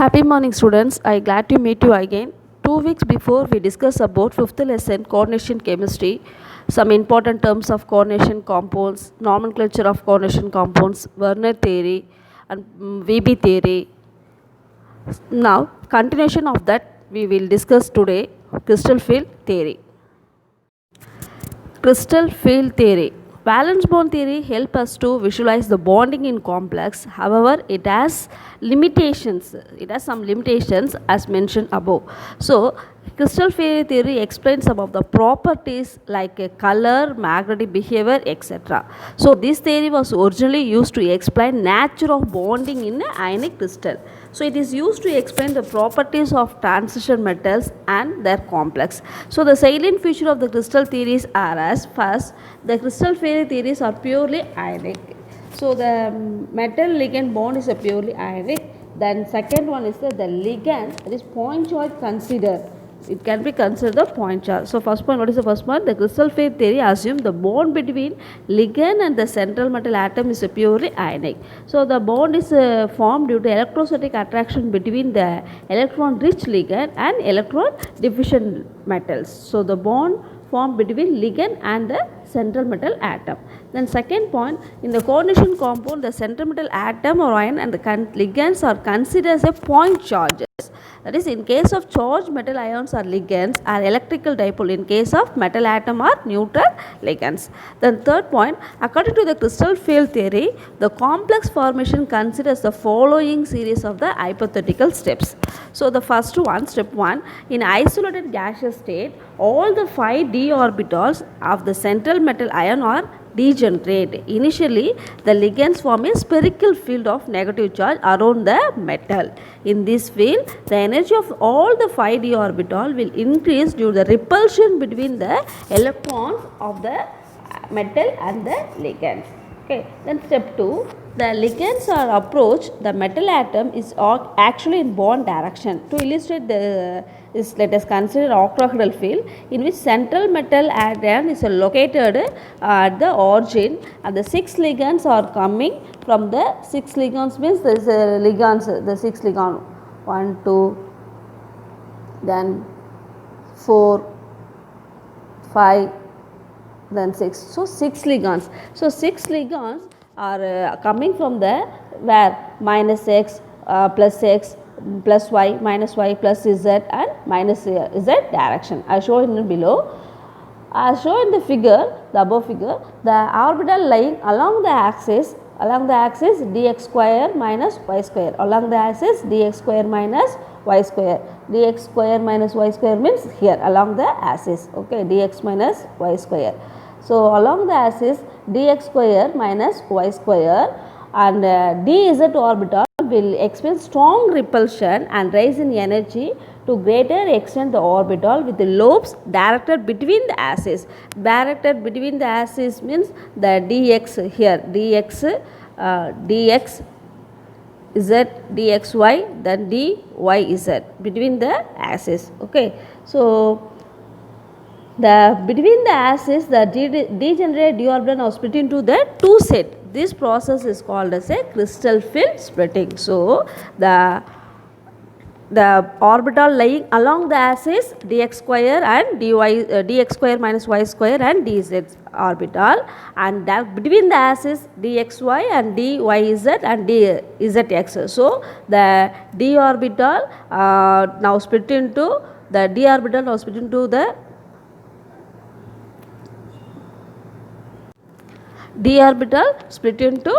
Happy morning, students. I glad to meet you again. 2 weeks before we discuss about fifth lesson coordination chemistry, some important terms of coordination compounds, nomenclature of coordination compounds, Werner theory, and VB theory. Now, continuation of that we will discuss today crystal field theory. Crystal field theory. Valence bond theory helps us to visualize the bonding in complex. However, it has limitations. It has some limitations as mentioned above. So, crystal field theory explains some of the properties like color, magnetic behavior, etc. So, this theory was originally used to explain nature of bonding in an ionic crystal. So, it is used to explain the properties of transition metals and their complex. So, the salient feature of the crystal theories are as first, the crystal field theories are purely ionic. So, the metal ligand bond is a purely ionic. Then second one is the ligand, that is point charge considered. It can be considered the point charge. So, first point, what is the first point? The crystal field theory assumes the bond between ligand and the central metal atom is a purely ionic. So, the bond is formed due to electrostatic attraction between the electron rich ligand and electron deficient metals. So, the bond formed between ligand and the central metal atom. Then second point, in the coordination compound, the central metal atom or ion and the ligands are considered as a point charges. That is, in case of charged metal ions or ligands are electrical dipole. In case of metal atom are neutral ligands. Then third point, according to the crystal field theory, the complex formation considers the following series of the hypothetical steps. So, the first one, step 1, in isolated gaseous state, all the 5 d orbitals of the central metal ion are degenerate. Initially, the ligands form a spherical field of negative charge around the metal. In this field, the energy of all the 5d orbital will increase due to the repulsion between the electrons of the metal and the ligands. Okay. Then step 2, the ligands are approached, the metal atom is actually in bond direction. To illustrate this, let us consider octahedral field in which central metal atom is located at the origin and the 6 ligands are coming from the 6 ligands means there is a ligands, the 6 ligand 1, 2, then 4, 5, then 6. So, 6 ligands. So, 6 ligands are coming from the where minus x plus y minus y plus z and minus z direction. I show in below. As shown in the figure, the above figure, the orbital lying along the axis dx square minus y square, along the axis dx square minus y square, dx square minus y square means here along the axis, okay, dx minus y square. So, along the axis dx square minus y square and dz orbital will experience strong repulsion and rise in energy to greater extent the orbital with the lobes directed between the axes. Directed between the axes means the dx here, dx z dxy, then dyz between the axes. Okay. So, between the axes the degenerate d orbital are split into the two set. This process is called as a crystal field splitting. So, the orbital lying along the axis dx square and dx square minus y square and dz orbital, and that between the axis dxy and dyz and dzx. So, the d orbital now split into the d orbital now split into the d orbital split into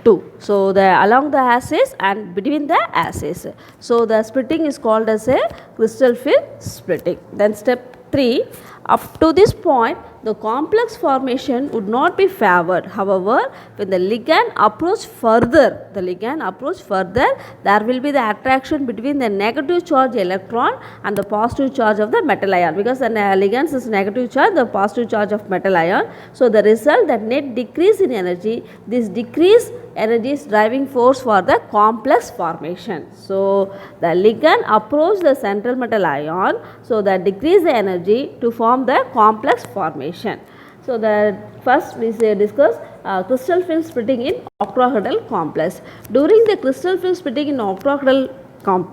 2. So, along the axis and between the axis. So, the splitting is called as a crystal field splitting. Then step 3, up to this point the complex formation would not be favored. However, when the ligand approach further, there will be the attraction between the negative charge electron and the positive charge of the metal ion, because the ligand is negative charge, the positive charge of metal ion. So, the result, that net decrease in energy, this decrease energy is driving force for the complex formation. So, the ligand approach the central metal ion, so that decrease the energy to form the complex formation. So, the first we discuss crystal field splitting in octahedral complex. During the crystal field splitting in octahedral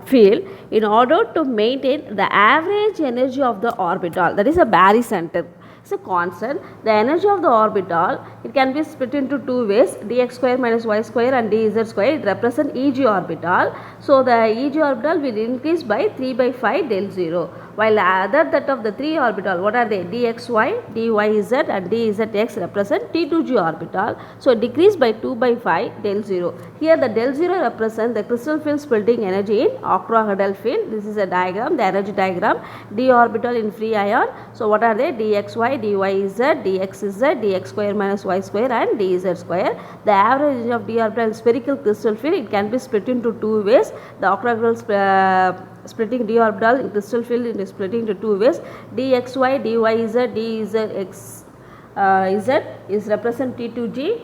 field in order to maintain the average energy of the orbital, that is a Barry center. It's a constant. The energy of the orbital, it can be split into two ways, dx square minus y square and dz square. It represents Eg orbital. So the Eg orbital will increase by 3 by 5 del 0, while other that of the 3 orbital, what are they? Dxy, dyz and dzx represent T2g orbital. So decrease by 2 by 5 del 0. Here the del 0 represents the crystal field splitting energy in octahedral field. This is a diagram, the energy diagram. D orbital in free ion. So what are they? Dxy, dyz, dxz, dx square minus y square and dz square. The average energy of d orbital in spherical crystal field, it can be split into two ways. The octahedral splitting d orbital in crystal field is splitting into two ways. dxy, dyz, dzx z is represent T2g.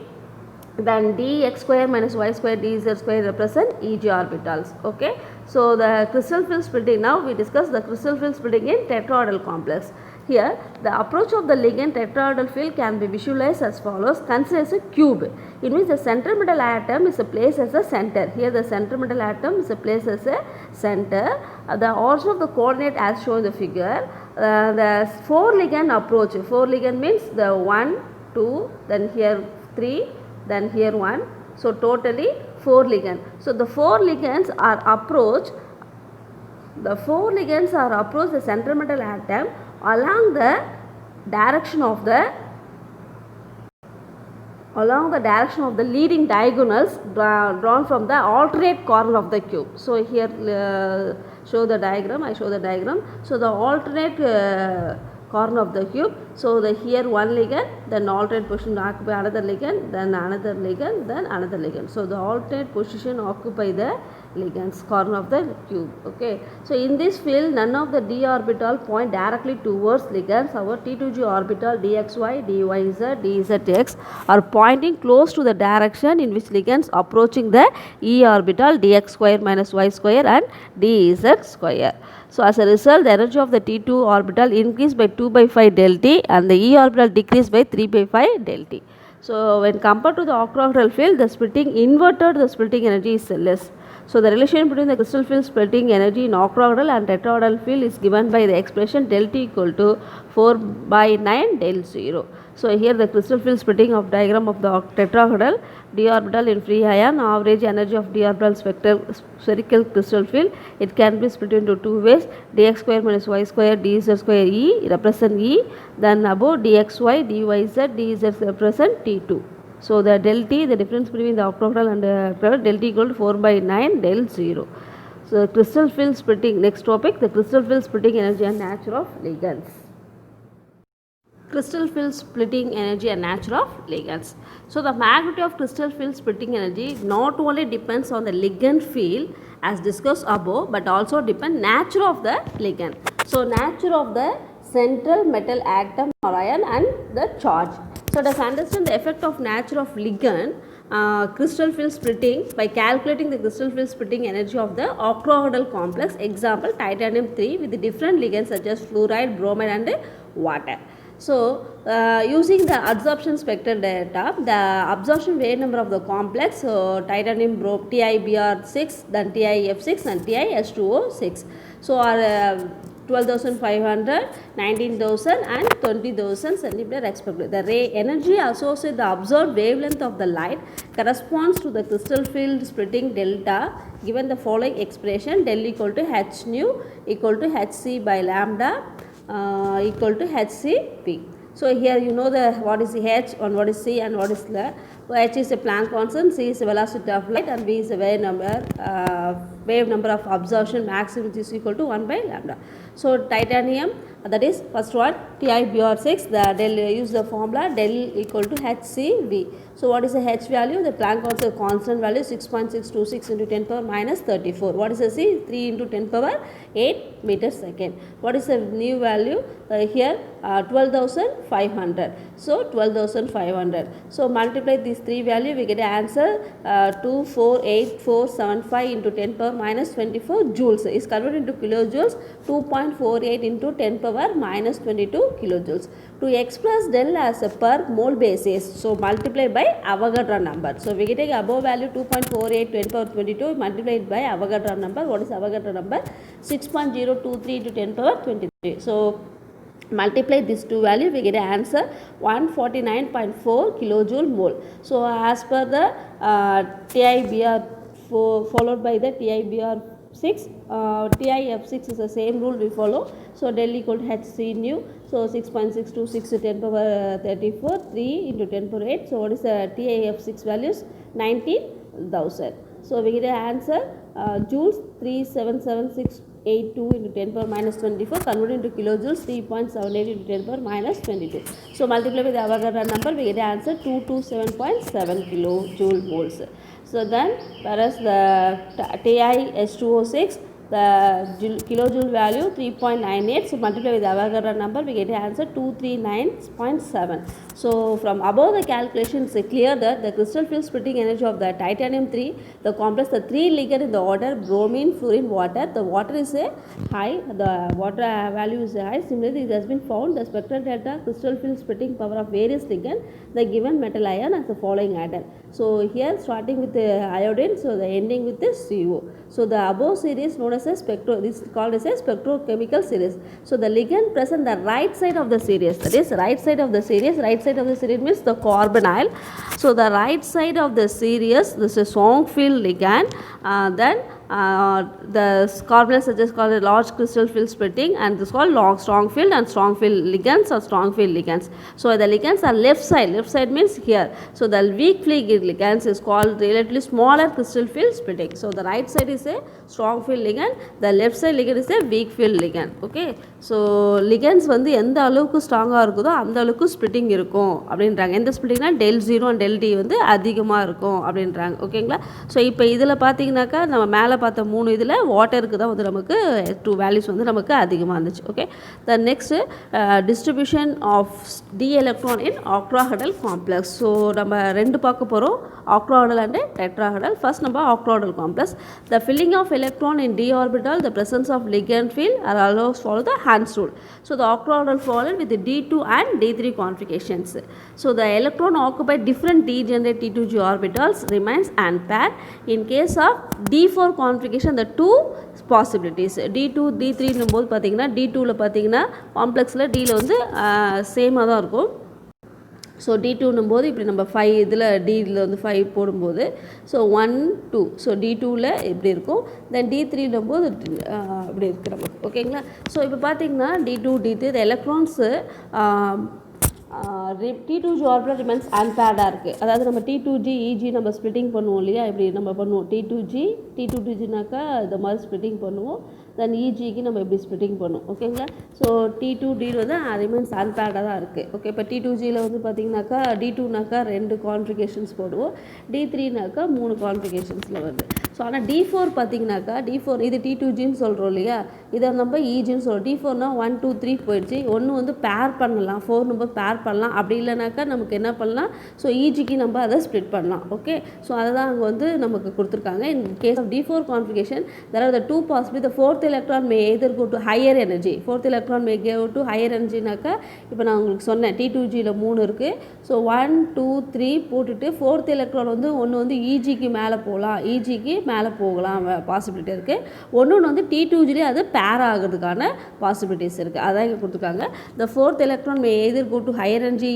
Then dx square minus y square dz square represent Eg orbitals. Okay. So the crystal field splitting, now we discuss the crystal field splitting in tetraordinal complex. Here the approach of the ligand tetraordinal field can be visualized as follows. Consider as a cube in which the central metal atom is placed as a center. Here the central metal atom is placed as a center. The origin of the coordinate as shown in the figure. The 4 ligand approach. 4 ligand means the 1, 2, then here 3, then here 1. So totally 4 ligands. So the 4 ligands are approach. The 4 ligands are approach the central metal atom along the direction of the leading diagonals drawn from the alternate corner of the cube. So here show the diagram. I show the diagram. So the alternate corner of the cube. So the here one ligand, then alternate position occupy another ligand, then another ligand, then another ligand. So the alternate position occupy the ligands corner of the cube. Okay. So in this field, none of the d orbital point directly towards ligands. Our T2g orbital dxy, dyz, dzx are pointing close to the direction in which ligands approaching the e orbital dx square minus y square and dz square. So as a result, the energy of the T2 orbital increased by 2 by 5 del T and the E orbital decreased by 3 by 5 del T. So when compared to the octahedral field, the splitting inverted, the splitting energy is less. So the relation between the crystal field splitting energy in octahedral and tetrahedral field is given by the expression del T equal to 4 by 9 del 0. So here the crystal field splitting of diagram of the tetrahedral, d orbital in free ion, average energy of d orbital spherical crystal field, it can be split into two ways, dx square minus y square dz square E represent E, then above dxy, dyz, dz represent T2. So the del T, the difference between the octahedral and the del T equal to 4 by 9 del 0. So crystal field splitting, next topic, the crystal field splitting energy and nature of ligands. Crystal field splitting energy and nature of ligands. So the magnitude of crystal field splitting energy not only depends on the ligand field as discussed above, but also depend nature of the ligand. So nature of the central metal atom or ion and the charge. So to understand the effect of nature of ligand, crystal field splitting by calculating the crystal field splitting energy of the octahedral complex, example titanium 3 with the different ligands such as fluoride, bromide and water. So using the absorption spectral data, the absorption wave number of the complex, titanium TiBr6, then TiF6 and TiS2O6. So are 12,500, 19,000 and 20,000 centimeter respectively. The ray energy associated the observed wavelength of the light corresponds to the crystal field splitting delta given the following expression, del equal to h nu equal to hc by lambda equal to hcp. So here you know the what is the h and what is c and what is the h is a Planck constant, c is the velocity of light and v is the wave number of absorption maximum which is equal to 1 by lambda. So titanium, that is first one TiBr6, the del use the formula del equal to hcv. So what is the h value? The Planck constant value 6.626 into 10 power minus 34. What is the c? 3 into 10 power 8 meters second. What is the new value? Here 12,500. So 12,500. So multiply these three value, we get an answer 248,475 into 10 power minus 24 joules is converted into kilojoules, 2.48 into 10 power minus 22 kilojoules. To express del as a per mole basis, so multiply by Avogadro number. So we can take above value 2.48 10 power 22 multiplied by Avogadro number. What is Avogadro number? 6.023 into 10 power 23. So multiply these two values, we get an answer 149.4 kilojoule mole. So as per the TIBR followed by the TIBR 6, TIF6 is the same rule we follow. So del equal to HC nu. So 6.626 to 10 power 34, 3 into 10 power 8. So what is the TIF6 values? 19,000. So we get an answer joules 377,682 into 10 power minus 24, converted into kilojoules 3.78 into 10 power minus 22. So multiply with the Avogadro number, we get an answer 227.7 kilojoule moles. So then whereas the TiH2O6, the kilojoule value 3.98. So multiply with the Avogadro number, we get the answer 239.7. So from above the calculation, it's clear that the crystal field splitting energy of the titanium 3, the complex, the 3 ligand in the order bromine, fluorine, water. The water is a high, the water value is a high. Similarly, it has been found the spectral delta crystal field splitting power of various ligand, the given metal ion as the following atom. So here starting with the iodine, so the ending with the CO. So the above series known as a this is called as a spectrochemical series. So the ligand present the right side of the series, that is right side of the series. Right side of the series means the carbonyl. So the right side of the series, this is strong field ligand. Then the carbonyl such as called a large crystal field splitting, and this is called long strong field and strong field ligands or strong field ligands. So the ligands are left side means here. So the weak field ligands is called relatively smaller crystal field splitting. So the right side is a strong field ligand, the left side ligand is a weak field ligand. Okay, so ligands வந்து எந்த அளவுக்கு ஸ்ட்ராங்காக இருக்குதோ அந்த அளவுக்கு splitting இருக்கும் அப்படின்றாங்க. எந்த ஸ்ப்ளிட்டிங்னா del 0 and del D வந்து அதிகமாக இருக்கும் அப்படின்றாங்க. ஓகேங்களா. ஸோ இப்போ இதில் பார்த்தீங்கன்னாக்கா நம்ம மேலே பார்த்த 3 இதில் வாட்டருக்கு தான் வந்து நமக்கு 2 வேல்யூஸ் வந்து நமக்கு அதிகமாக இருந்துச்சு. Okay, the next distribution of d electron in octahedral complex. So நம்ம ரெண்டு பார்க்க போகிறோம், ஆக்ட்ராஹெடல் அண்ட் டெட்ராஹெடல். ஃபர்ஸ்ட் நம்ம octahedral complex. The filling of electron in d orbital, the presence of ligand field allows follow the Hans rule. So the octaorbital fallen with the d2 and d3 configurations. So the electron occupied different degenerate t2g orbitals remains unpaired. In case of d4 configuration, the two possibilities d2 d3 போது பார்த்தீங்கன்னா d2ல பார்த்தீங்கன்னா காம்ப்ளெக்ஸில் dல வந்து சேமாக தான் இருக்கும். So D2னும் போது இப்படி நம்ம 5 இதில் டியில் வந்து 5 போடும்போது ஸோ 1 2, ஸோ D2ல் இப்படி இருக்கும். தென் D3னும் போது இப்படி இருக்குது நமக்கு. ஓகேங்களா. ஸோ இப்போ பார்த்தீங்கன்னா D2 D3 the electrons T2G orbital remains unpaired இருக்குது. அதாவது நம்ம T2G EG நம்ம ஸ்ப்ளிட்டிங் பண்ணுவோம் இல்லையா, இப்படி நம்ம பண்ணுவோம் T2Gனாக்கா இந்த மாதிரி ஸ்ப்ளிட்டிங் பண்ணுவோம். தென் EGக்கு நம்ம இப்படி ஸ்ப்ளிட்டிங் பண்ணுவோம். ஓகேங்களா. ஸோ T2D வந்து ரிமைன்ஸ் அன்பேர்டாக தான் இருக்குது. ஓகே, இப்போ T2Gயில் வந்து பார்த்திங்கனாக்கா D2னாக்கா 2 கான்ஃபிகேஷன்ஸ் போடுவோம், D3னாக்கா 3 கான்ஃபிகேஷன்ஸில் வருது. ஸோ ஆனால் D4 பார்த்திங்கனாக்கா D4 இது T2Gன்னு சொல்கிறோம் இல்லையா, இதை நம்ம EGன்னு சொல்கிறோம். D4னா 1 2 3 போயிடுச்சு, ஒன்று வந்து பேர் பண்ணலாம், 4 நம்பர் பேர் பண்ணலாம். அப்படி இல்லைனாக்கா நமக்கு என்ன பண்ணலாம், ஸோ EGக்கு நம்ம அதை ஸ்ப்ளிட் பண்ணலாம். ஓகே, ஸோ அதை தான் அங்கே வந்து நமக்கு கொடுத்துருக்காங்க. In case of D4 configuration there are the two possibilities. The fourth electron may either go to higher energy. Fourth electron may go to higher energyனாக்கா இப்போ நான் உங்களுக்கு சொன்னேன் T2Gயில் 3 இருக்குது. ஸோ 1 2 3 போட்டுட்டு ஃபோர்த் எலக்ட்ரான் வந்து ஒன்று வந்து EGக்கு மேலே போகலாம், EGக்கு மேலே போகலாம் பாசிபிலிட்டி இருக்குது. ஒன்று வந்து T2Gலேயே அது பேர் ஆகிறதுக்கான பாசிபிலிட்டிஸ் இருக்குது. அதான் இங்கே கொடுத்துருக்காங்க. The fourth electron may either go to higher energy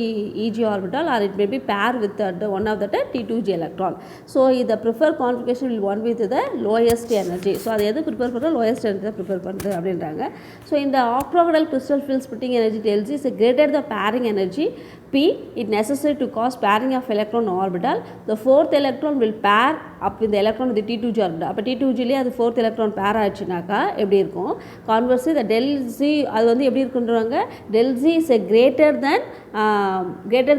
EG orbital or it may be pair with one of the T2G electron. So the preferred configuration will one with the lowest energy. So அது எது prepare பண்ணுற lowest energy தான் prepare பண்ணுறது அப்படின்றாங்க. So இந்த octagonal crystal field splitting energy tells is greater the pairing energy P, it necessary to cause pairing of electron orbital. The fourth electron will pair up with the electron with the T2G orbital. அப்போ T2Gலேயே அது fourth electron pair ஆயிடுச்சுனாக்கா எப்படி இருக்கும். Conversely the del Z அது வந்து எப்படி இருக்குன்றாங்க, del Z is a greater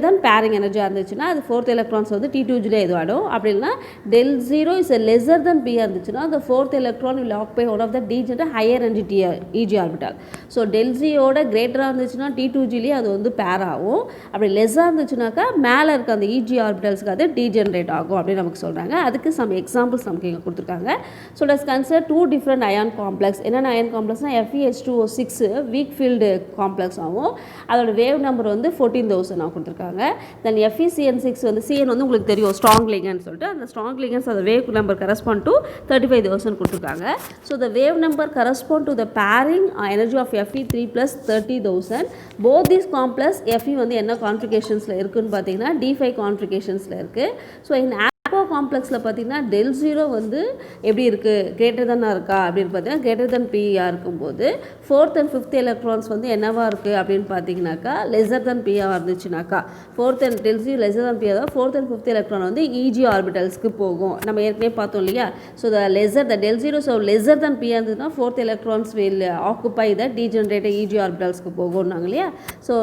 than pairing energy இருந்துச்சுன்னா அது fourth electrons வந்து T2Gலேயே இது ஆடும். அப்படி இல்லைனா del 0 is a lesser than P இருந்துச்சுன்னா the fourth electron will occupy one of the degenerate higher energy EG orbital. So del Z ஓட கிரேட்டராக இருந்துச்சுன்னா T2Gலேயே அது வந்து பேர் ஆகும். அப்படி லெஸ்ஸாக இருந்துச்சுனாக்கா மேலே இருக்க அந்த EG ஆர்பிட்டல்ஸ்க்கு அது டீஜென்ரேட் ஆகும் அப்படின்னு நமக்கு சொல்கிறாங்க. அதுக்கு சம் எக்ஸாம்பிள்ஸ் நமக்கு நமக்கு இங்கே கொடுத்துருக்காங்க. So let's consider 2 different ion complex. என்னென்ன அயான் காம்ப்ளெக்ஸ்னால் FeH2O6 வீக் ஃபீல்டு காம்ப்ளெக்ஸ் ஆகும். அதோட வேவ் நம்பர் வந்து 14,000 கொடுத்துருக்காங்க. தென் FeCN6 வந்து CN வந்து உங்களுக்கு தெரியும் ஸ்ட்ராங் லிகண்ட் சொல்லிட்டு, அந்த ஸ்ட்ராங் லிகண்ட்ஸ் அந்த வேவ் நம்பர் கரஸ்பாண்ட் டு 35,000 கொடுத்துருக்காங்க. So the wave number correspond to the pairing energy of Fe3 + 30,000. Both these complex Fe வந்து என்ன கான்ஃபிகரேஷன்ஸில் இருக்குதுன்னு பார்த்தீங்கன்னா D5 கான்ஃபிகரேஷன்ஸில் இருக்குது. ஸோ இந்த ஆப்போ காம்ப்ளெக்ஸில் பார்த்தீங்கன்னா del0 வந்து எப்படி இருக்குது, கிரேட்டர் தானாக இருக்கா அப்படின்னு பார்த்தீங்கன்னா கிரேட்டர் தென் பிஆ இருக்கும்போது 4th and 5th எலக்ட்ரான்ஸ் வந்து என்னவா இருக்குது அப்படின்னு பார்த்தீங்கன்னாக்கா லெஸர் தென் பிஆ இருந்துச்சுனாக்கா 4th and del0 lesser than P தான் 4th and 5th எலக்ட்ரான் வந்து EG ஆர்பிட்டல்ஸ்க்கு போகும். நம்ம ஏற்கனவே பார்த்தோம் இல்லையா. So the del0 so lesser than P இருந்ததுன்னா 4th electrons will occupy the degenerated EG ஆர்பிட்டல்ஸ்க்கு போகும்னாங்க இல்லையா. So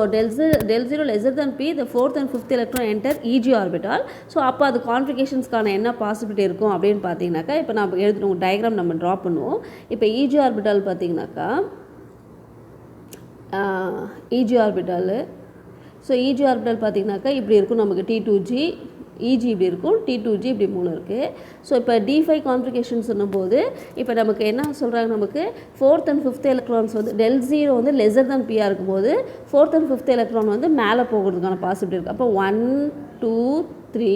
del0 lesser than P the 4th and 5th electron enter EG orbital. So அப்போ அது கான்ஃபிகேஷன்ஸ்க்கான என்ன பாசிபிலிட்டி இருக்கும் அப்படின்னு பார்த்தீங்கன்னாக்கா இப்போ நம்ம எழுதணும் டயக்ராம் நம்ம ட்ரா பண்ணுவோம். இப்போ EG ஆர்பிட்டால் பார்த்தீங்கன்னாக்கா EG orbital so EG orbital பார்த்தீங்கன்னாக்கா இப்படி இருக்கும் நமக்கு T2G EG இப்படி இருக்கும், T2G இப்படி 3 இருக்குது. ஸோ இப்போ D5 கான்ஃபிகேஷன் சொன்னும்போது இப்போ நமக்கு என்ன சொல்கிறாங்க, நமக்கு 4th and 5th எலக்ட்ரான்ஸ் வந்து del0 வந்து லெஸர் தென் பிஆ இருக்கும்போது 4th and 5th எலக்ட்ரான் வந்து மேலே போகிறதுக்கான பாசிபிலிட்டி இருக்குது. அப்போ 1 2 3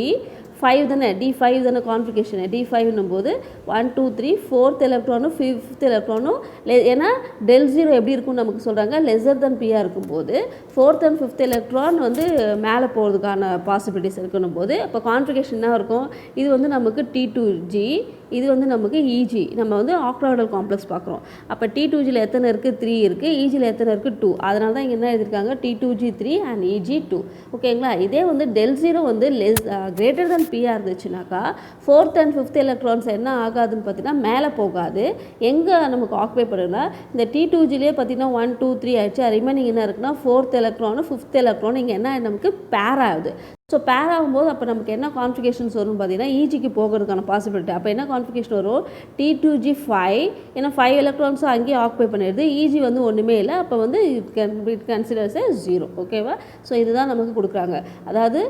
5 தானே, D5 தானே கான்ஃபிகேஷன். D5ன்னும் போது 1 2 3 4th எலக்ட்ரானும் 5th எலக்ட்ரானும் ஏன்னா del0 எப்படி இருக்கும்னு நமக்கு சொல்கிறாங்க லெஸர் தென் பிஆ இருக்கும்போது 4th and 5th எலக்ட்ரான் வந்து மேலே போகிறதுக்கான பாசிபிலிட்டிஸ் இருக்கணும் போது அப்போ கான்ஃபிகேஷன் என்ன இருக்கும், இது வந்து நமக்கு T2G, இது வந்து நமக்கு EG. நம்ம வந்து ஆக்டாய்டல் காம்ப்ளெக்ஸ் பார்க்குறோம். அப்போ T2Gயில் எத்தனை இருக்குது, 3 இருக்குது. EGயில் எத்தனை இருக்குது, 2. அதனால தான் இங்கே என்ன எழுதியிருக்காங்க T2G3 and EG2. ஓகேங்களா. இதே வந்து del0 வந்து கிரேட்டர் தென் பிஆ இருந்துச்சுனாக்கா 4th and 5th எலக்ட்ரான்ஸ் என்ன ஆகாதுன்னு பார்த்தீங்கன்னா மேலே போகாது. எங்கே நமக்கு ஆக்குபை பண்ணுன்னா இந்த T2Gலேயே பார்த்தீங்கன்னா 1 2 3 ஆயிடுச்சு. ரிமைனிங் என்ன இருக்குன்னா 4th எலக்ட்ரானும் 5th எலக்ட்ரானும் இங்கே என்ன நமக்கு பேர் ஆகுது. ஸோ பேர் ஆகும்போது அப்போ நமக்கு என்ன கான்ஃபிகேஷன்ஸ் வரும்னு பார்த்தீங்கன்னா EGக்கு போகிறதுக்கான பாசிபிலிட்டி. அப்போ என்ன கான்ஃபிகேஷன் வரும் T2G5, ஏன்னா 5 எலக்ட்ரான்ஸும் அங்கேயே ஆக்குபை பண்ணிடுது. EG வந்து ஒன்றுமே இல்லை. அப்போ வந்து இட் கன்சிடர்ஸ் 0. ஓகேவா. ஸோ இதுதான் நமக்கு கொடுக்குறாங்க. அதாவது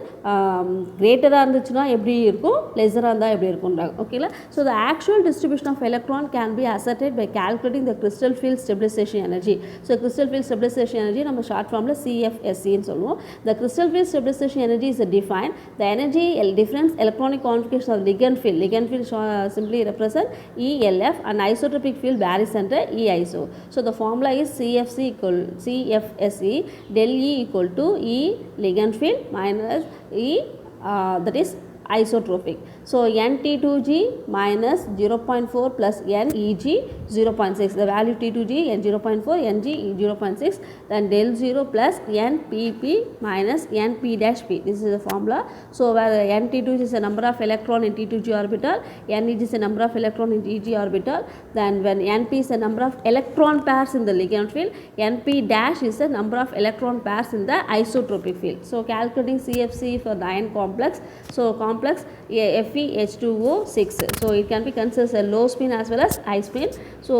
கிரேட்டராக இருந்துச்சுன்னா எப்படி இருக்கும், லெஸராக இருந்தால் எப்படி இருக்கும்ன்றாங்க. ஓகேங்களா. So the actual distribution of electron can be asserted by calculating the crystal field stabilisation energy. So crystal field stabilisation energy நம்ம ஷார்ட் ஃபார்மில் CFSEன்னு சொல்லுவோம். The crystal field stabilisation energy is define the energy difference electronic configuration of ligand field simply represent ELF and isotropic field barycenter EISO. So the formula is CFSE del E equal to E ligand field minus E that is isotropic. So NT2G minus 0.4 plus NEG 0.6. The value T2G N 0.4, NG 0.6. Then del 0 plus NPP minus NP dash P. This is the formula. So where NT2G is the number of electron in T2G orbital, NEG is the number of electron in EG orbital. Then when NP is the number of electron pairs in the ligand field, NP dash is the number of electron pairs in the isotropic field. So calculating CFC for the ion complex. So complex FeH2O6. So it can be considered as a low spin as well as high spin. So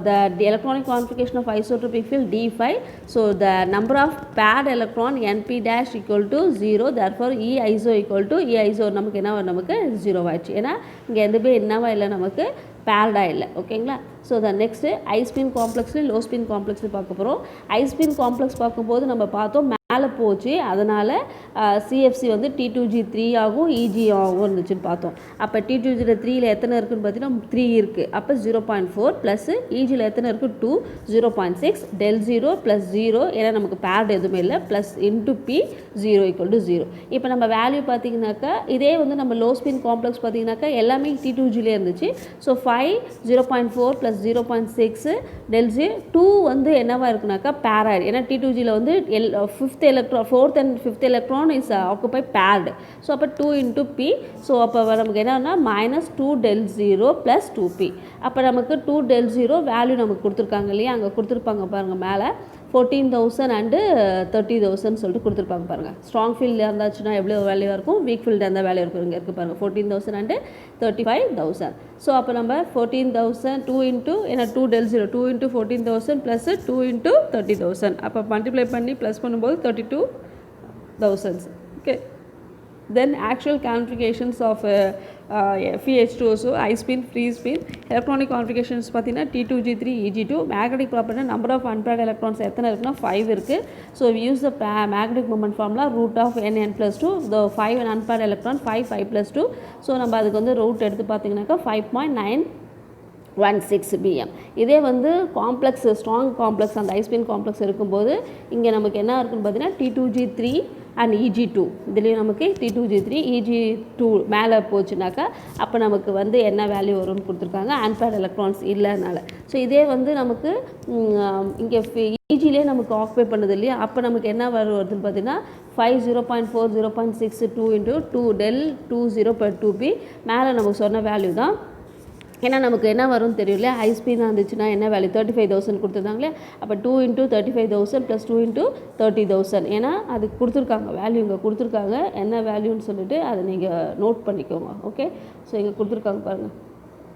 the electronic configuration of isotropic field D5. So the number of paired electron NP dash equal to 0. Therefore EISO equal to EISO நமக்கு என்ன நமக்கு 0 ஆயிடுச்சு. ஏன்னா இங்கே எந்த பேர் என்னவா இல்லை நமக்கு பேர்டா இல்லை. ஓகேங்களா. So the next high spin காம்ப்ளெக்ஸ்லையும் லோ ஸ்பின் காம்ப்ளெக்ஸ்லையும் பார்க்க போகிறோம். ஹை ஸ்பின் காம்ப்ளெக்ஸ் பார்க்கும்போது நம்ம பார்த்தோம் மேலே போச்சு, அதனால் CFC வந்து T2G3 ஆகும் EG ஆகும் இருந்துச்சுன்னு பார்த்தோம். அப்போ T2G3 3ல் எத்தனை இருக்குதுன்னு பார்த்தீங்கன்னா 3 இருக்குது. அப்போ 0.4 ப்ளஸ் EGயில் எத்தனை இருக்குது 2 0.6 del 0 ப்ளஸ் 0 ஏன்னா நமக்கு பேர்டு எதுவுமே இல்லை plus into P 0 equal to 0. இப்போ நம்ம வேல்யூ பார்த்தீங்கன்னாக்கா இதே வந்து நம்ம லோ ஸ்பின் காம்ப்ளெக்ஸ் பார்த்தீங்கன்னாக்கா எல்லாமே T2Gலே இருந்துச்சு. ஸோ 5 0.4 ப்ளஸ் 0.6 del 2 வந்து என்னவா இருக்குனாக்கா பேராய்டு. ஏன்னா T2Gயில் வந்து 5th electron 4th and 5th electron is occupied paired. So அப்போ 2 into P. ஸோ அப்போ நமக்கு என்னன்னா minus 2 del 0 plus 2P. அப்போ நமக்கு 2 del 0 வேல்யூ நமக்கு கொடுத்துருக்காங்க இல்லையா, அங்கே கொடுத்துருப்பாங்க பாருங்கள் மேலே 14,000 and 30,000 சொல்லிட்டு கொடுத்துருப்பாங்க பாருங்கள். ஸ்ட்ராங் ஃபீல்டில் இருந்தாச்சுன்னா எவ்வளோ வேல்யூவாக இருக்கும், வீக் ஃபீல்டில் இருந்தால் வேல்யூ இருக்கும். இங்கே இருக்குது பாருங்கள் 14,000 and 35,000. ஸோ அப்போ நம்ம 14,000 2 into ஏன்னா 2 del 0 2 into 14,000 ப்ளஸ் 2 into 30,000. அப்போ மல்டிப்ளை பண்ணி ப்ளஸ் பண்ணும்போது 32,000. Okay. Then actual configurations of FeH2SO, high spin, free spin, electronic configurations பார்த்தீங்கன்னா T2G3 EG2, magnetic property number of unpaired electrons எத்தனை இருக்குன்னா 5 இருக்கு. So we use the magnetic moment formula root of n plus 2, the 5 unpaired electron 5 plus 2. So நம்ம அதுக்கு வந்து root எடுத்து பார்த்தீங்கன்னாக்கா 5.916 bm. இதே வந்து காம்ப்ளெக்ஸ் ஸ்ட்ராங் காம்ப்ளெக்ஸ் அந்த ஐஸ்பின் காம்ப்ளெக்ஸ் இருக்கும்போது இங்கே நமக்கு என்ன இருக்குன்னு பார்த்தீங்கன்னா T2G3 அண்ட் EG2, இதுலேயும் நமக்கு T2G3 EG2 மேலே போச்சுனாக்கா அப்போ நமக்கு வந்து என்ன வேல்யூ வரும்னு கொடுத்துருக்காங்க, அன்பேர்ட் எலக்ட்ரான்ஸ் இல்லைனால. ஸோ இதே வந்து நமக்கு இங்கே EGலே நமக்கு ஆக்குபை பண்ணுது இல்லையா, அப்போ நமக்கு என்ன வருதுன்னு பார்த்தீங்கன்னா 5 0.4 0.62 into 2 del 20/2p மேலே நமக்கு சொன்ன வேல்யூ தான். ஏன்னா நமக்கு என்ன வரும்னு தெரியல, ஹை ஸ்பீடாக இருந்துச்சுன்னா என்ன வேல்யூ 35,000 கொடுத்துருந்தாங்களே, அப்போ 2 into 35,000 + 2 into 30,000. ஏன்னா அது கொடுத்துருக்காங்க வேல்யூ, இங்கே கொடுத்துருக்காங்க என்ன வேல்யூன்னு சொல்லிட்டு அதை நீங்கள் நோட் பண்ணிக்கோங்க. ஓகே, ஸோ இங்கே கொடுத்துருக்காங்க பாருங்கள்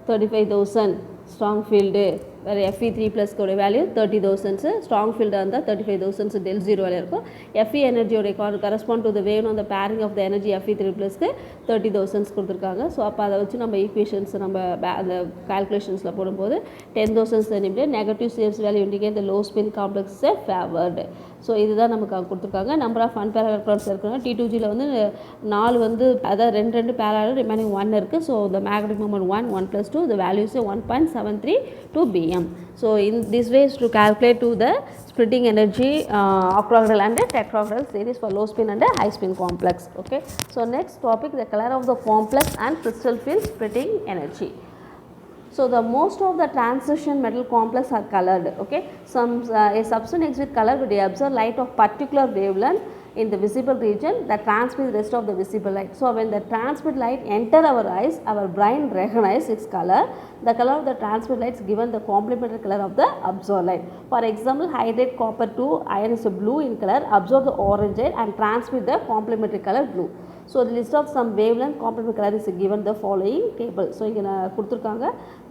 35,000 ஸ்ட்ராங் ஃபீல்டு, வேறு Fe3+ கூட வேல்யூ 30,000, ஸ்ட்ராங் ஃபீல்டாக இருந்தால் 35,000 del 0 வேல்யூ இருக்கும். Fe எனர்ஜியோடைய correspond to the wave on the pairing of the energy Fe3+க்கு 30,000 கொடுத்துருக்காங்க. ஸோ அப்போ அதை வச்சு நம்ம ஈக்குவேஷன்ஸ் நம்ம அந்த கால்குலேஷன்ஸில் போடும்போது 10,000 centimetre negative sales value indicate the low spin complex favoured. So இதுதான் நமக்கு கொடுத்துருக்காங்க. நம்பர் ஆஃப் அன்பேர் எலக்ட்ரான்ஸ் இருக்குன்னா T2Gயில் வந்து 4 வந்து அதாவது 2 பேரல் ரிமைனிங் 1 இருக்குது. So the magnetic moment 1 + 2, the value is 1.732 bm. So in this way is to calculate to the splitting energy octahedral and tetrahedral series for low spin and high spin complex. Okay, so next topic, the color of the complex and crystal field splitting energy. So the most of the transition metal complex are colored. Okay, a substance exhibit color when they absorb light of particular wavelength in the visible region that transmits the rest of the visible light. So when the transmit light enter our eyes, our brain recognize its color. The color of the transmit light is given the complementary color of the absorbed light. For example, hydrate copper 2 iron is blue in color, absorb the orange light and transmit the complementary color blue. So the list of some wavelength complementary color is given the following table. So இங்கே கொடுத்துருக்காங்க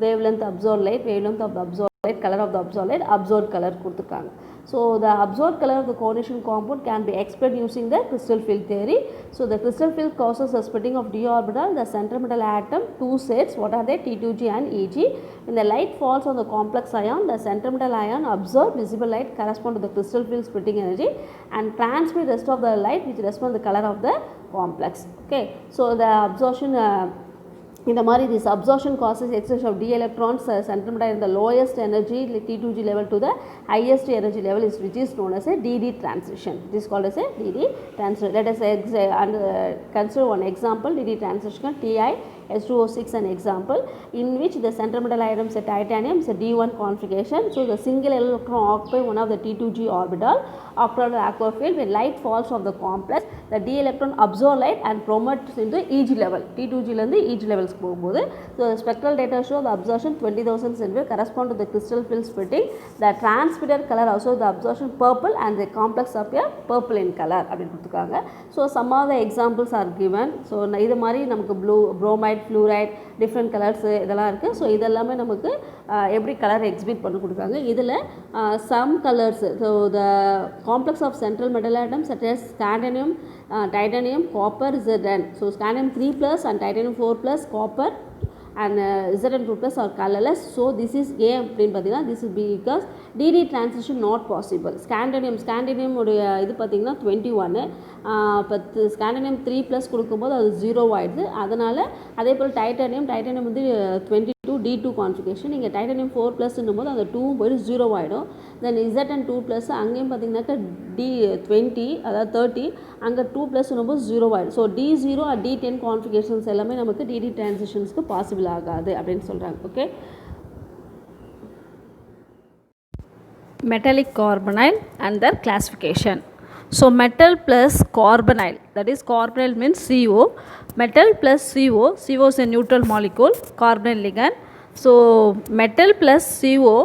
wavelength absorbed light, wavelength of the absorbed light, color of the absorbed light, absorbed color கொடுத்துருக்காங்க. So the absorbed color of the coordination compound can be explained using the crystal field theory. So the crystal field causes the splitting of d orbital, the center metal atom, two sets, what are they, T2G and EG. When the light falls on the complex ion, the center metal ion absorb visible light correspond to the crystal field splitting energy and transmit rest of the light which correspond to the color of the complex. Okay, so the absorption இந்த மாதிரி this absorption causes exchange of d electrons center in the lowest energy T2G level to the highest energy level is which is known as a DD transition. This is called as a DD transition. Let us consider one example, DD transition TiS2O6 an example in which the center metal item is a titanium, is a D1 configuration. So the single electron occupy one of the T2G orbital octahedral aqua field. When light falls from the complex, the d electron absorb light and promotes into EG level. T2G இருந்து EG levels போகும்போது so the spectral data show the absorption 20,000 centimeter correspond to the crystal field splitting. The transmitted color also the absorption purple and the complex appear purple in color அப்படி கொடுத்துருக்காங்க. So some of the examples are given. So இது மாதிரி நமக்கு blue, bromide, fluoride, different colors இதெல்லாம் இருக்குது. So இதெல்லாமே நமக்கு எப்படி கலர் எக்ஸிபிட் பண்ணி கொடுக்குறாங்க. இதில் some colors, so the complex of central metal atoms such as scandium, titanium, copper, Zn. So scandium 3+ and titanium 4+, copper and Zn2+ are colorless. So this is A அப்படின்னு பார்த்தீங்கன்னா this is because DD transition not possible. scandium உடைய இது பார்த்தீங்கன்னா 21, பத்து ஸ்காண்டினியம் 3+ கொடுக்கும்போது அது 0 ஆகிடுது. அதனால் அதே போல் டைட்டானியம் வந்து 22 D2 கான்ஃபிகரேஷன். நீங்கள் டைட்டானியம் 4+ன்னும் போது அந்த 2 போய்ட்டு 0 ஆகிடும். தென் Zn2+ அங்கேயும் பார்த்தீங்கன்னாக்கா D20 அதாவது 30 அங்கே 2+ன்னும் போது 0 ஆகிடும். ஸோ D0 D10 கான்ஃபிகரேஷன்ஸ் எல்லாமே நமக்கு DD டிரான்சிஷன்ஸ்க்கு பாசிபிள் ஆகாது அப்படின்னு சொல்கிறாங்க. Okay, metallic carbonyl and their classification. So metal plus carbonyl, that is carbonyl means CO, metal plus CO is a neutral molecule, carbonyl ligand. So metal plus CO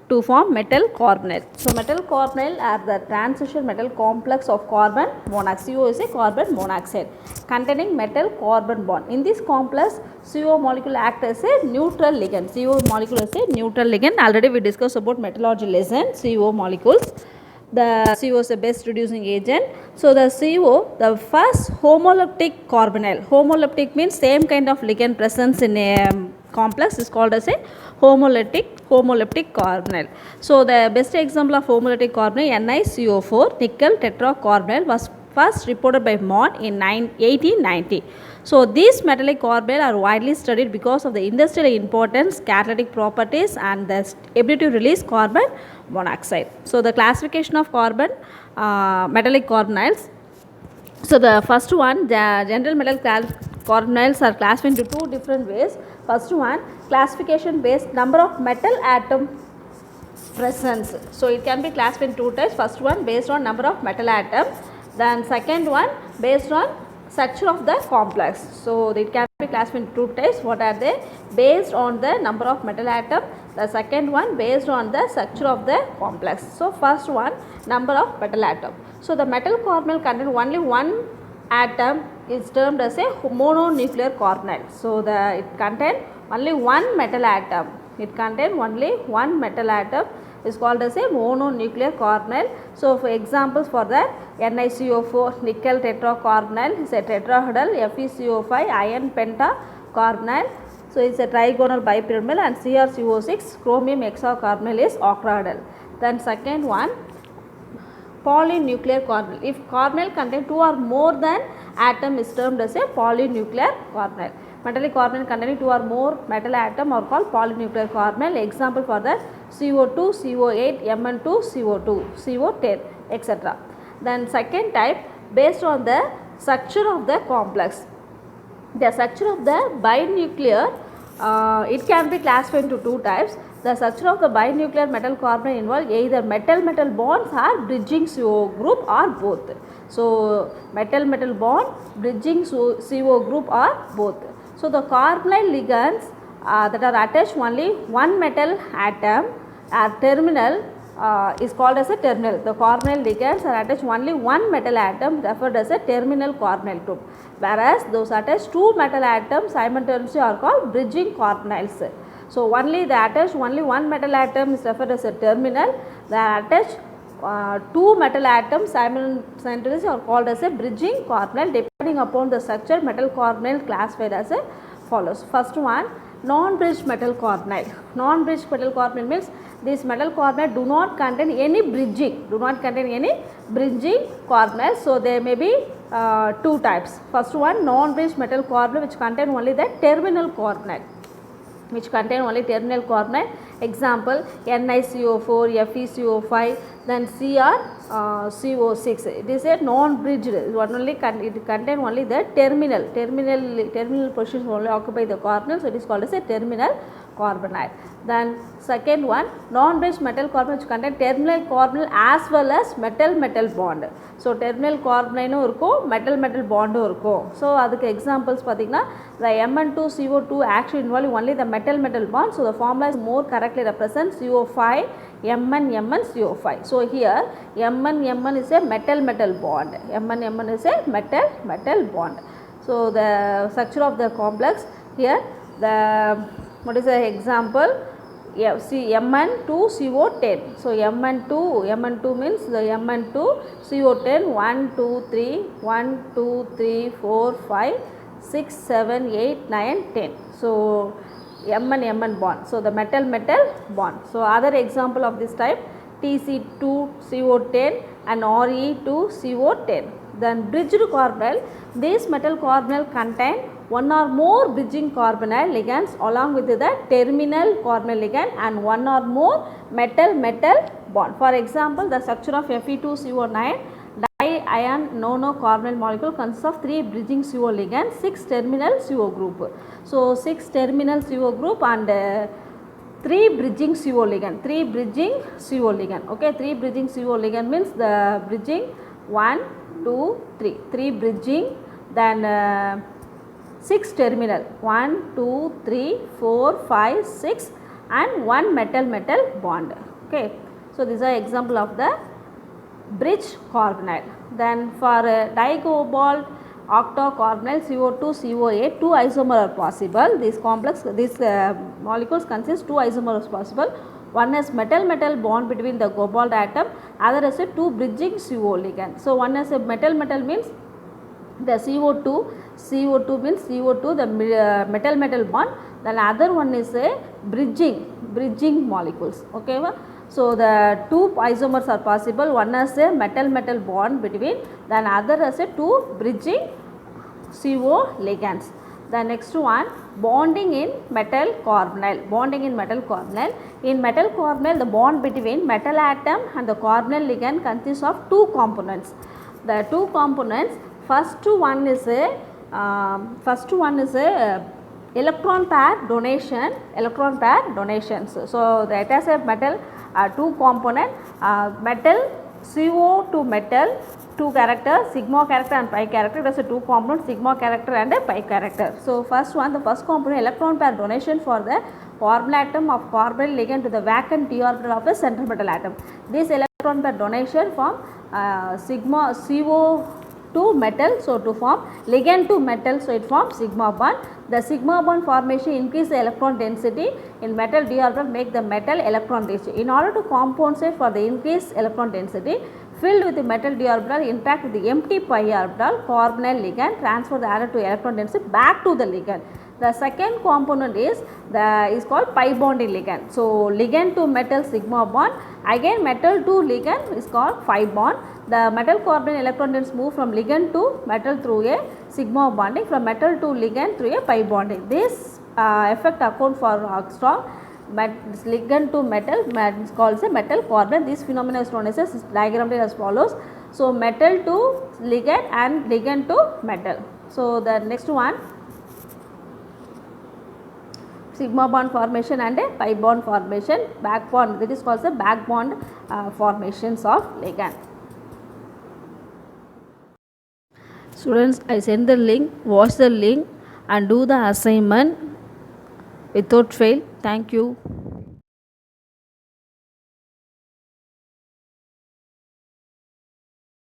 to form metal carbonyl. So metal carbonyl are the transition metal complex of carbon monoxide. CO is a carbon monoxide containing metal carbon bond. In this complex, CO molecule act as a neutral ligand. CO molecule is a neutral ligand. Already we discussed about metallurgy lesson, CO molecules. The CO is the best reducing agent. So the CO, the first homoleptic carbonyl. Homoleptic means same kind of ligand presence in a complex is called as a homoleptic carbonyl. So the best example of homoleptic carbonyl NiCO4 nickel tetracarbonyl was first reported by Mon in 1890. So these metallic carbonyl are widely studied because of the industrial importance, catalytic properties and the ability to release carbon monoxide. So the classification of metallic carbonyls. So the first one, the general metal carbonyls are classified into two different ways. First one, classification based number of metal atom presence. So it can be classified in two types. First one based on number of metal atom, then second one based on structure of the complex. So it can be classified in two types. What are they? Based on the number of metal atom. The second one based on the structure of the complex. So first one, number of metal atom. So the metal carbonyl contain only one atom is termed as a mononuclear carbonyl. So it contain only one metal atom. It contain only one metal atom is called as a mononuclear carbonyl. So for examples for that, NiCO4 nickel tetracarbonyl is a tetrahedral, FeCO5 iron pentacarbonyl. So it's a trigonal bipyramidal, and CrCO6 chromium hexacarbonyl is octahedral. Then second one, polynuclear carbonyl. If carbonyl contain two or more than atom is termed as a polynuclear carbonyl. Metallic carbonyl containing two or more metal atom are called polynuclear carbonyl. Example for that, CO2, CO8, Mn2, CO2, CO10, etc. Then second type, based on the structure of the complex. The structure of the binuclear, it can be classified into two types. The structure of the binuclear metal carbonyl involve either metal-metal bonds or bridging CO group or both. So metal-metal bond, bridging CO group or both. So the carbonyl ligands that are attached only one metal atom are terminal is called as a terminal. The carbonyl ligands are attached only one metal atom referred as a terminal carbonyl group, whereas those attached two metal atoms simultaneously are called bridging carbonyls. So only the attached only one metal atom is referred as a terminal. The attached two metal atoms simultaneously are called as a bridging carbonyl. Depending upon the structure, metal carbonyl classified as a follows. First one, non-bridged metal carbonyl. Non-bridged metal carbonyl means these metal carbonyl do not contain any bridging, carbonyl. So there may be two types. First one, non-bridged metal carbonyl which contain only the terminal carbonyl. Example, NiCO4, FeCO5, then CrCO6. It is a non-bridged. It contain only the terminal positions only occupy the carbonyl. So it is called as a terminal carbonyl. Then second one, non-bridged metal carbonyl which contain terminal carbonyl as well as metal bond. So terminal carbonyl irukkum, metal bond irukkum. So adukku examples pathina, the Mn2CO2 actually involve only the metal bond. So the formula is more correctly represents CO5 Mn CO5. So here Mn is a metal bond. Mn is a metal bond. So the structure of the complex here, the what is the example? Yeah, see Mn2CO10. So Mn2 means the Mn2 CO10 1 2 3 1 2 3 4 5 6 7 8 9 10. So Mn bond. So the metal bond. So other example of this type, Tc2CO10 and Re2CO10. Then bridged carbonyl, these metal carbonyl contain one or more bridging carbonyl ligands along with the terminal carbonyl ligand and one or more metal bond. For example, the structure of Fe2CO9 di-ion carbonyl molecule consists of 3 bridging CO ligands, 6 terminal CO group. So 6 terminal CO group and 3 bridging CO ligand. Okay, 3 bridging CO ligand means the bridging 1 2 3. 3 bridging, then 6 terminal 1 2 3 4 5 6 and 1 metal bond. Okay, so these are example of the bridge carbonyl. Then for dicobalt octacarbonyl CO2 CO8, 2 isomers are possible. These molecules consist 2 isomers possible. One is metal-metal bond between the cobalt atom, other is a 2 bridging CO ligand. So one is a metal-metal means the CO2 means CO2 the metal bond, then other one is a bridging molecules. Okay, so the two isomers are possible, one is a metal bond between, then other is a 2 bridging CO ligands. The next one, bonding in metal carbonyl. In metal carbonyl, the bond between metal atom and the carbonyl ligand consists of two components. The two components, first one is a electron pair donations. So that has a metal two component, metal CO to metal, two characters, sigma character and pi character. That's a two component, sigma character and a pi character. So first one, the first component, electron pair donation for the carbon atom of carbonyl ligand to the vacant d orbital of the central metal atom. This electron pair donation from sigma CO to metal, so to form ligand to metal, so it forms sigma bond. The sigma bond formation increase the electron density in metal d orbital, make the metal electron rich. In order to compensate for the increased electron density, filled with the metal d orbital interact with the empty pi orbital carbonyl ligand, transfer the added to electron density back to the ligand. The second component is called pi bonding ligand. So ligand to metal sigma bond, again metal to ligand is called pi bond. The metal carbonyl electron density move from ligand to metal through a sigma bonding, from metal to ligand through a pi bonding. This effect account for strong ligand to metal is called as a metal carbonyl. This phenomenon is known as diagrammed as follows. So metal to ligand and ligand to metal. So the next one, sigma bond formation and a pi bond formation, back bond, that is called the back bond formations of ligand. Students, I send the link, watch the link and do the assignment without fail. Thank you.